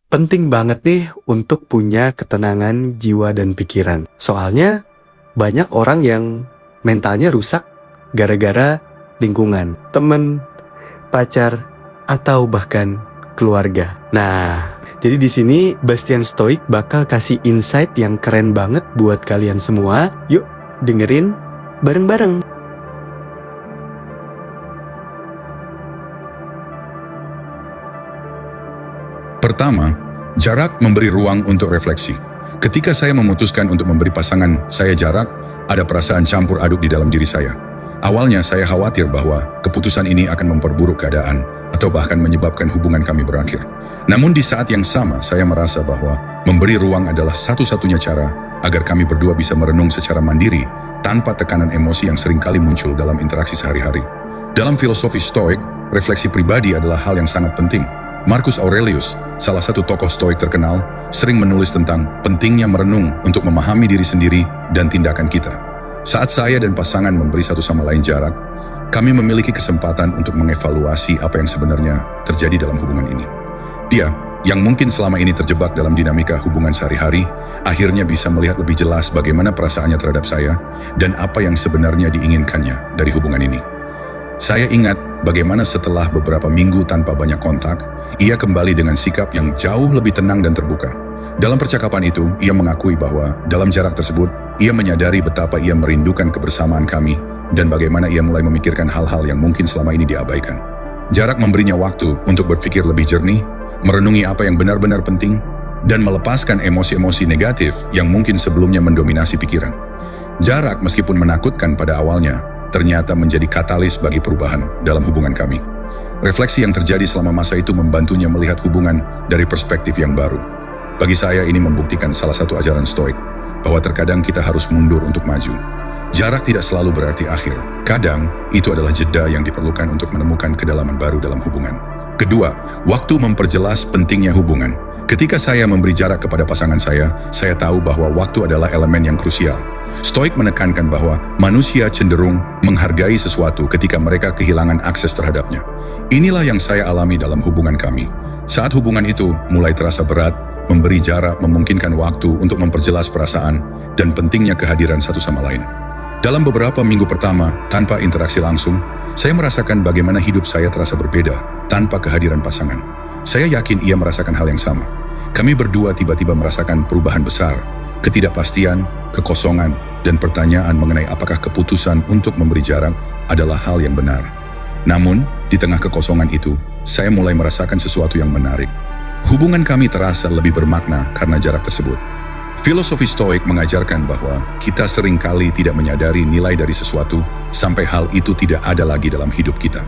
Penting banget nih untuk punya ketenangan jiwa dan pikiran. Soalnya banyak orang yang mentalnya rusak gara-gara lingkungan, temen, pacar, atau bahkan keluarga. Nah, jadi di sini Bastian Stoik bakal kasih insight yang keren banget buat kalian semua. Yuk, dengerin bareng-bareng. Pertama, jarak memberi ruang untuk refleksi. Ketika saya memutuskan untuk memberi pasangan saya jarak, ada perasaan campur aduk di dalam diri saya. Awalnya saya khawatir bahwa keputusan ini akan memperburuk keadaan atau bahkan menyebabkan hubungan kami berakhir. Namun di saat yang sama, saya merasa bahwa memberi ruang adalah satu-satunya cara agar kami berdua bisa merenung secara mandiri tanpa tekanan emosi yang seringkali muncul dalam interaksi sehari-hari. Dalam filosofi Stoik, refleksi pribadi adalah hal yang sangat penting. Marcus Aurelius, salah satu tokoh Stoik terkenal, sering menulis tentang pentingnya merenung untuk memahami diri sendiri dan tindakan kita. Saat saya dan pasangan memberi satu sama lain jarak, kami memiliki kesempatan untuk mengevaluasi apa yang sebenarnya terjadi dalam hubungan ini. Dia, yang mungkin selama ini terjebak dalam dinamika hubungan sehari-hari, akhirnya bisa melihat lebih jelas bagaimana perasaannya terhadap saya dan apa yang sebenarnya diinginkannya dari hubungan ini. Saya ingat bagaimana setelah beberapa minggu tanpa banyak kontak, ia kembali dengan sikap yang jauh lebih tenang dan terbuka. Dalam percakapan itu, ia mengakui bahwa dalam jarak tersebut, ia menyadari betapa ia merindukan kebersamaan kami dan bagaimana ia mulai memikirkan hal-hal yang mungkin selama ini diabaikan. Jarak memberinya waktu untuk berpikir lebih jernih, merenungi apa yang benar-benar penting, dan melepaskan emosi-emosi negatif yang mungkin sebelumnya mendominasi pikiran. Jarak meskipun menakutkan pada awalnya, ternyata menjadi katalis bagi perubahan dalam hubungan kami. Refleksi yang terjadi selama masa itu membantunya melihat hubungan dari perspektif yang baru. Bagi saya ini membuktikan salah satu ajaran Stoik, bahwa terkadang kita harus mundur untuk maju. Jarak tidak selalu berarti akhir. Kadang, itu adalah jeda yang diperlukan untuk menemukan kedalaman baru dalam hubungan. Kedua, waktu memperjelas pentingnya hubungan. Ketika saya memberi jarak kepada pasangan saya tahu bahwa waktu adalah elemen yang krusial. Stoik menekankan bahwa manusia cenderung menghargai sesuatu ketika mereka kehilangan akses terhadapnya. Inilah yang saya alami dalam hubungan kami. Saat hubungan itu mulai terasa berat, memberi jarak memungkinkan waktu untuk memperjelas perasaan dan pentingnya kehadiran satu sama lain. Dalam beberapa minggu pertama, tanpa interaksi langsung, saya merasakan bagaimana hidup saya terasa berbeda tanpa kehadiran pasangan. Saya yakin ia merasakan hal yang sama. Kami berdua tiba-tiba merasakan perubahan besar, ketidakpastian, kekosongan, dan pertanyaan mengenai apakah keputusan untuk memberi jarak adalah hal yang benar. Namun, di tengah kekosongan itu, saya mulai merasakan sesuatu yang menarik. Hubungan kami terasa lebih bermakna karena jarak tersebut. Filosofi Stoik mengajarkan bahwa kita seringkali tidak menyadari nilai dari sesuatu sampai hal itu tidak ada lagi dalam hidup kita.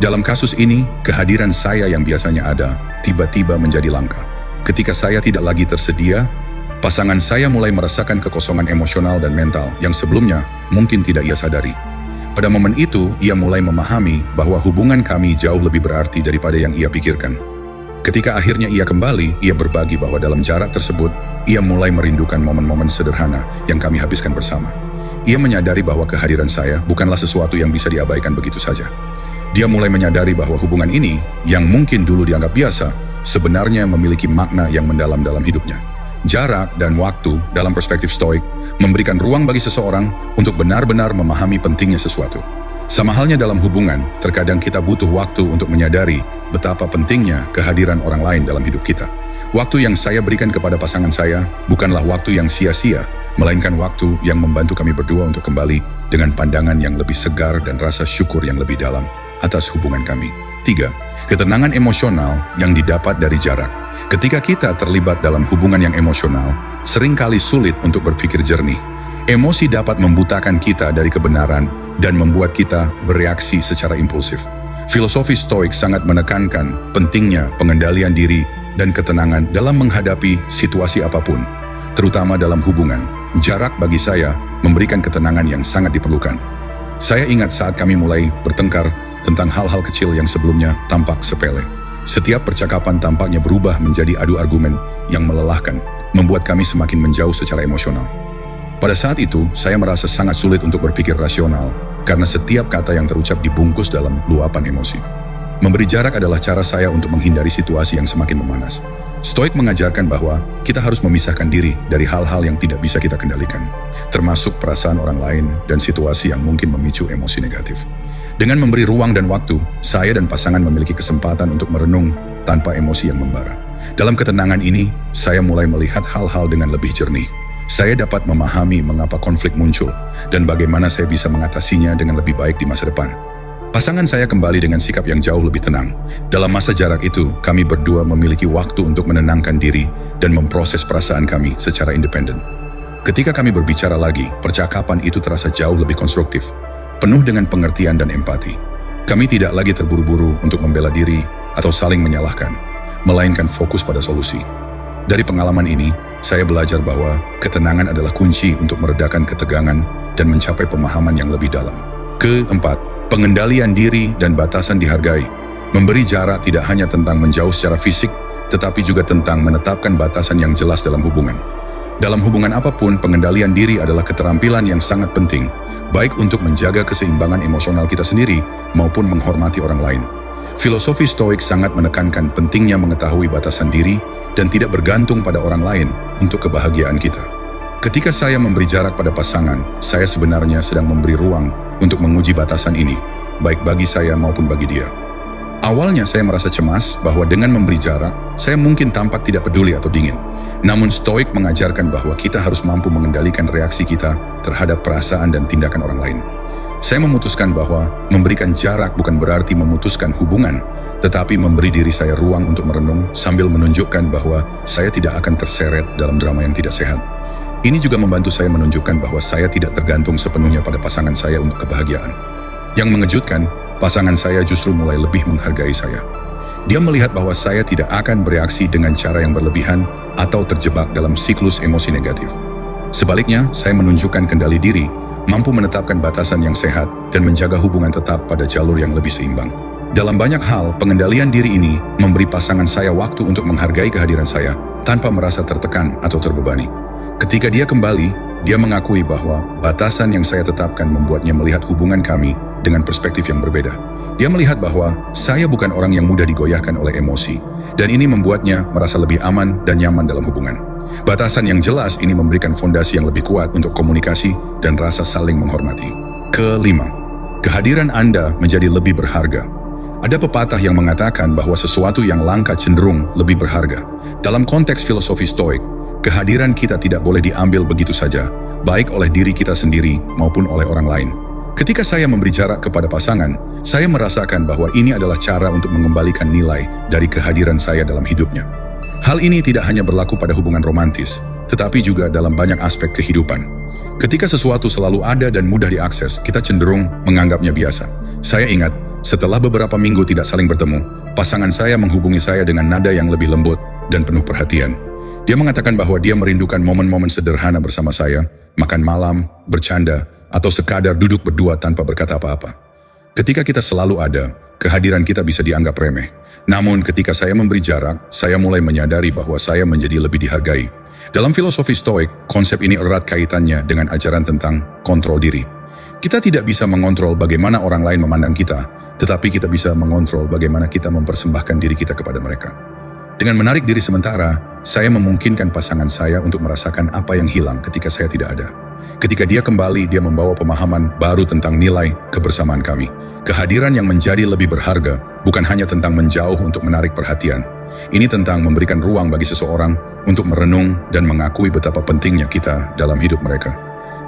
Dalam kasus ini, kehadiran saya yang biasanya ada tiba-tiba menjadi langka. Ketika saya tidak lagi tersedia, pasangan saya mulai merasakan kekosongan emosional dan mental yang sebelumnya mungkin tidak ia sadari. Pada momen itu, ia mulai memahami bahwa hubungan kami jauh lebih berarti daripada yang ia pikirkan. Ketika akhirnya ia kembali, ia berbagi bahwa dalam jarak tersebut, ia mulai merindukan momen-momen sederhana yang kami habiskan bersama. Ia menyadari bahwa kehadiran saya bukanlah sesuatu yang bisa diabaikan begitu saja. Dia mulai menyadari bahwa hubungan ini, yang mungkin dulu dianggap biasa, sebenarnya memiliki makna yang mendalam dalam hidupnya. Jarak dan waktu dalam perspektif Stoik memberikan ruang bagi seseorang untuk benar-benar memahami pentingnya sesuatu. Sama halnya dalam hubungan, terkadang kita butuh waktu untuk menyadari betapa pentingnya kehadiran orang lain dalam hidup kita. Waktu yang saya berikan kepada pasangan saya bukanlah waktu yang sia-sia, melainkan waktu yang membantu kami berdua untuk kembali dengan pandangan yang lebih segar dan rasa syukur yang lebih dalam atas hubungan kami. 3. Ketenangan emosional yang didapat dari jarak. Ketika kita terlibat dalam hubungan yang emosional, seringkali sulit untuk berpikir jernih. Emosi dapat membutakan kita dari kebenaran dan membuat kita bereaksi secara impulsif. Filosofi Stoik sangat menekankan pentingnya pengendalian diri dan ketenangan dalam menghadapi situasi apapun, terutama dalam hubungan. Jarak bagi saya memberikan ketenangan yang sangat diperlukan. Saya ingat saat kami mulai bertengkar tentang hal-hal kecil yang sebelumnya tampak sepele. Setiap percakapan tampaknya berubah menjadi adu argumen yang melelahkan, membuat kami semakin menjauh secara emosional. Pada saat itu, saya merasa sangat sulit untuk berpikir rasional, karena setiap kata yang terucap dibungkus dalam luapan emosi. Memberi jarak adalah cara saya untuk menghindari situasi yang semakin memanas. Stoik mengajarkan bahwa kita harus memisahkan diri dari hal-hal yang tidak bisa kita kendalikan, termasuk perasaan orang lain dan situasi yang mungkin memicu emosi negatif. Dengan memberi ruang dan waktu, saya dan pasangan memiliki kesempatan untuk merenung tanpa emosi yang membara. Dalam ketenangan ini, saya mulai melihat hal-hal dengan lebih jernih. Saya dapat memahami mengapa konflik muncul dan bagaimana saya bisa mengatasinya dengan lebih baik di masa depan. Pasangan saya kembali dengan sikap yang jauh lebih tenang. Dalam masa jarak itu, kami berdua memiliki waktu untuk menenangkan diri dan memproses perasaan kami secara independen. Ketika kami berbicara lagi, percakapan itu terasa jauh lebih konstruktif, penuh dengan pengertian dan empati. Kami tidak lagi terburu-buru untuk membela diri atau saling menyalahkan, melainkan fokus pada solusi. Dari pengalaman ini, saya belajar bahwa ketenangan adalah kunci untuk meredakan ketegangan dan mencapai pemahaman yang lebih dalam. Keempat, pengendalian diri dan batasan dihargai. Memberi jarak tidak hanya tentang menjauh secara fisik, tetapi juga tentang menetapkan batasan yang jelas dalam hubungan. Dalam hubungan apapun, pengendalian diri adalah keterampilan yang sangat penting, baik untuk menjaga keseimbangan emosional kita sendiri maupun menghormati orang lain. Filosofi Stoik sangat menekankan pentingnya mengetahui batasan diri dan tidak bergantung pada orang lain untuk kebahagiaan kita. Ketika saya memberi jarak pada pasangan, saya sebenarnya sedang memberi ruang untuk menguji batasan ini, baik bagi saya maupun bagi dia. Awalnya saya merasa cemas bahwa dengan memberi jarak, saya mungkin tampak tidak peduli atau dingin. Namun Stoik mengajarkan bahwa kita harus mampu mengendalikan reaksi kita terhadap perasaan dan tindakan orang lain. Saya memutuskan bahwa memberikan jarak bukan berarti memutuskan hubungan, tetapi memberi diri saya ruang untuk merenung sambil menunjukkan bahwa saya tidak akan terseret dalam drama yang tidak sehat. Ini juga membantu saya menunjukkan bahwa saya tidak tergantung sepenuhnya pada pasangan saya untuk kebahagiaan. Yang mengejutkan, pasangan saya justru mulai lebih menghargai saya. Dia melihat bahwa saya tidak akan bereaksi dengan cara yang berlebihan atau terjebak dalam siklus emosi negatif. Sebaliknya, saya menunjukkan kendali diri, mampu menetapkan batasan yang sehat, dan menjaga hubungan tetap pada jalur yang lebih seimbang. Dalam banyak hal, pengendalian diri ini memberi pasangan saya waktu untuk menghargai kehadiran saya tanpa merasa tertekan atau terbebani. Ketika dia kembali, dia mengakui bahwa batasan yang saya tetapkan membuatnya melihat hubungan kami dengan perspektif yang berbeda. Dia melihat bahwa saya bukan orang yang mudah digoyahkan oleh emosi, dan ini membuatnya merasa lebih aman dan nyaman dalam hubungan. Batasan yang jelas ini memberikan fondasi yang lebih kuat untuk komunikasi dan rasa saling menghormati. Kelima, kehadiran Anda menjadi lebih berharga. Ada pepatah yang mengatakan bahwa sesuatu yang langka cenderung lebih berharga. Dalam konteks filosofi Stoik, kehadiran kita tidak boleh diambil begitu saja, baik oleh diri kita sendiri maupun oleh orang lain. Ketika saya memberi jarak kepada pasangan, saya merasakan bahwa ini adalah cara untuk mengembalikan nilai dari kehadiran saya dalam hidupnya. Hal ini tidak hanya berlaku pada hubungan romantis, tetapi juga dalam banyak aspek kehidupan. Ketika sesuatu selalu ada dan mudah diakses, kita cenderung menganggapnya biasa. Saya ingat, setelah beberapa minggu tidak saling bertemu, pasangan saya menghubungi saya dengan nada yang lebih lembut dan penuh perhatian. Dia mengatakan bahwa dia merindukan momen-momen sederhana bersama saya, makan malam, bercanda, atau sekadar duduk berdua tanpa berkata apa-apa. Ketika kita selalu ada, kehadiran kita bisa dianggap remeh. Namun ketika saya memberi jarak, saya mulai menyadari bahwa saya menjadi lebih dihargai. Dalam filosofi Stoik, konsep ini erat kaitannya dengan ajaran tentang kontrol diri. Kita tidak bisa mengontrol bagaimana orang lain memandang kita, tetapi kita bisa mengontrol bagaimana kita mempersembahkan diri kita kepada mereka. Dengan menarik diri sementara, saya memungkinkan pasangan saya untuk merasakan apa yang hilang ketika saya tidak ada. Ketika dia kembali, dia membawa pemahaman baru tentang nilai kebersamaan kami. Kehadiran yang menjadi lebih berharga bukan hanya tentang menjauh untuk menarik perhatian. Ini tentang memberikan ruang bagi seseorang untuk merenung dan mengakui betapa pentingnya kita dalam hidup mereka.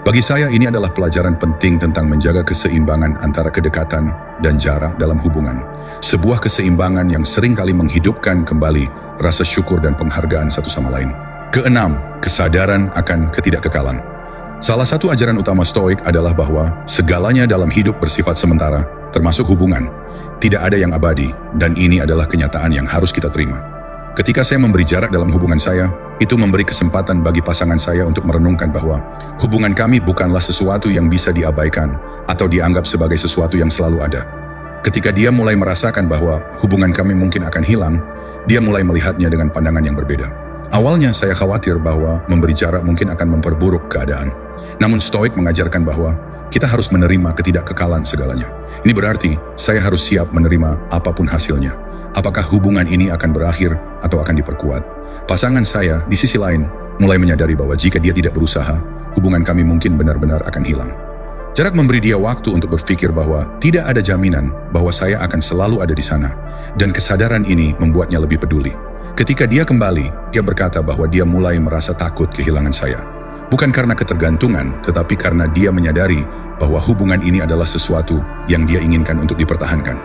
Bagi saya, ini adalah pelajaran penting tentang menjaga keseimbangan antara kedekatan dan jarak dalam hubungan. Sebuah keseimbangan yang seringkali menghidupkan kembali rasa syukur dan penghargaan satu sama lain. Keenam, kesadaran akan ketidakkekalan. Salah satu ajaran utama Stoik adalah bahwa segalanya dalam hidup bersifat sementara, termasuk hubungan. Tidak ada yang abadi, dan ini adalah kenyataan yang harus kita terima. Ketika saya memberi jarak dalam hubungan saya, itu memberi kesempatan bagi pasangan saya untuk merenungkan bahwa hubungan kami bukanlah sesuatu yang bisa diabaikan atau dianggap sebagai sesuatu yang selalu ada. Ketika dia mulai merasakan bahwa hubungan kami mungkin akan hilang, dia mulai melihatnya dengan pandangan yang berbeda. Awalnya saya khawatir bahwa memberi jarak mungkin akan memperburuk keadaan. Namun Stoik mengajarkan bahwa kita harus menerima ketidakkekalan segalanya. Ini berarti saya harus siap menerima apapun hasilnya. Apakah hubungan ini akan berakhir atau akan diperkuat? Pasangan saya, di sisi lain, mulai menyadari bahwa jika dia tidak berusaha, hubungan kami mungkin benar-benar akan hilang. Jarak memberi dia waktu untuk berpikir bahwa tidak ada jaminan bahwa saya akan selalu ada di sana, dan kesadaran ini membuatnya lebih peduli. Ketika dia kembali, dia berkata bahwa dia mulai merasa takut kehilangan saya. Bukan karena ketergantungan, tetapi karena dia menyadari bahwa hubungan ini adalah sesuatu yang dia inginkan untuk dipertahankan.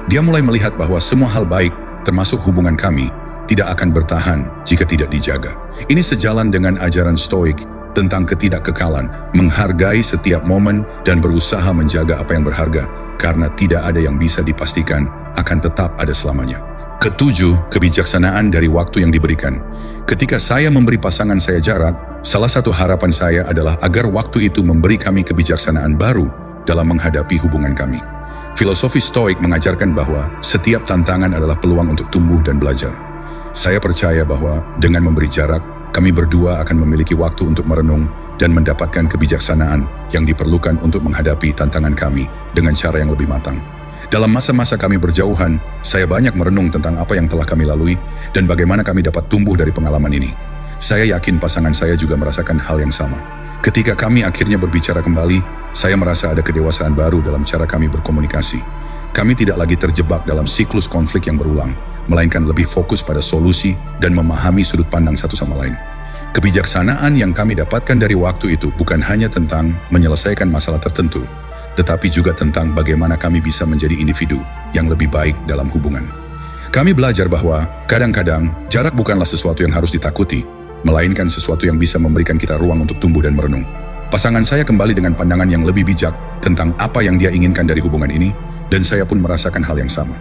Dia mulai melihat bahwa semua hal baik, termasuk hubungan kami, tidak akan bertahan jika tidak dijaga. Ini sejalan dengan ajaran Stoik tentang ketidakkekalan, menghargai setiap momen dan berusaha menjaga apa yang berharga, karena tidak ada yang bisa dipastikan akan tetap ada selamanya. Ketujuh, kebijaksanaan dari waktu yang diberikan. Ketika saya memberi pasangan saya jarak, salah satu harapan saya adalah agar waktu itu memberi kami kebijaksanaan baru dalam menghadapi hubungan kami. Filosofi Stoik mengajarkan bahwa setiap tantangan adalah peluang untuk tumbuh dan belajar. Saya percaya bahwa dengan memberi jarak, kami berdua akan memiliki waktu untuk merenung dan mendapatkan kebijaksanaan yang diperlukan untuk menghadapi tantangan kami dengan cara yang lebih matang. Dalam masa-masa kami berjauhan, saya banyak merenung tentang apa yang telah kami lalui dan bagaimana kami dapat tumbuh dari pengalaman ini. Saya yakin pasangan saya juga merasakan hal yang sama. Ketika kami akhirnya berbicara kembali, saya merasa ada kedewasaan baru dalam cara kami berkomunikasi. Kami tidak lagi terjebak dalam siklus konflik yang berulang, melainkan lebih fokus pada solusi dan memahami sudut pandang satu sama lain. Kebijaksanaan yang kami dapatkan dari waktu itu bukan hanya tentang menyelesaikan masalah tertentu, tetapi juga tentang bagaimana kami bisa menjadi individu yang lebih baik dalam hubungan. Kami belajar bahwa kadang-kadang jarak bukanlah sesuatu yang harus ditakuti, melainkan sesuatu yang bisa memberikan kita ruang untuk tumbuh dan merenung. Pasangan saya kembali dengan pandangan yang lebih bijak tentang apa yang dia inginkan dari hubungan ini, dan saya pun merasakan hal yang sama.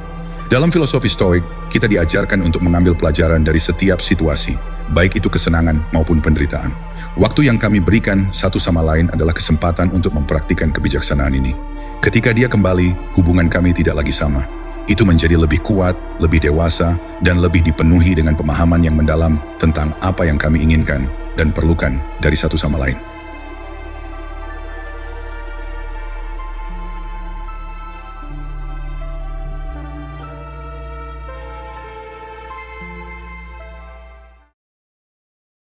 Dalam filosofi Stoik, kita diajarkan untuk mengambil pelajaran dari setiap situasi, baik itu kesenangan maupun penderitaan. Waktu yang kami berikan satu sama lain adalah kesempatan untuk mempraktikkan kebijaksanaan ini. Ketika dia kembali, hubungan kami tidak lagi sama. Itu menjadi lebih kuat, lebih dewasa, dan lebih dipenuhi dengan pemahaman yang mendalam tentang apa yang kami inginkan dan perlukan dari satu sama lain.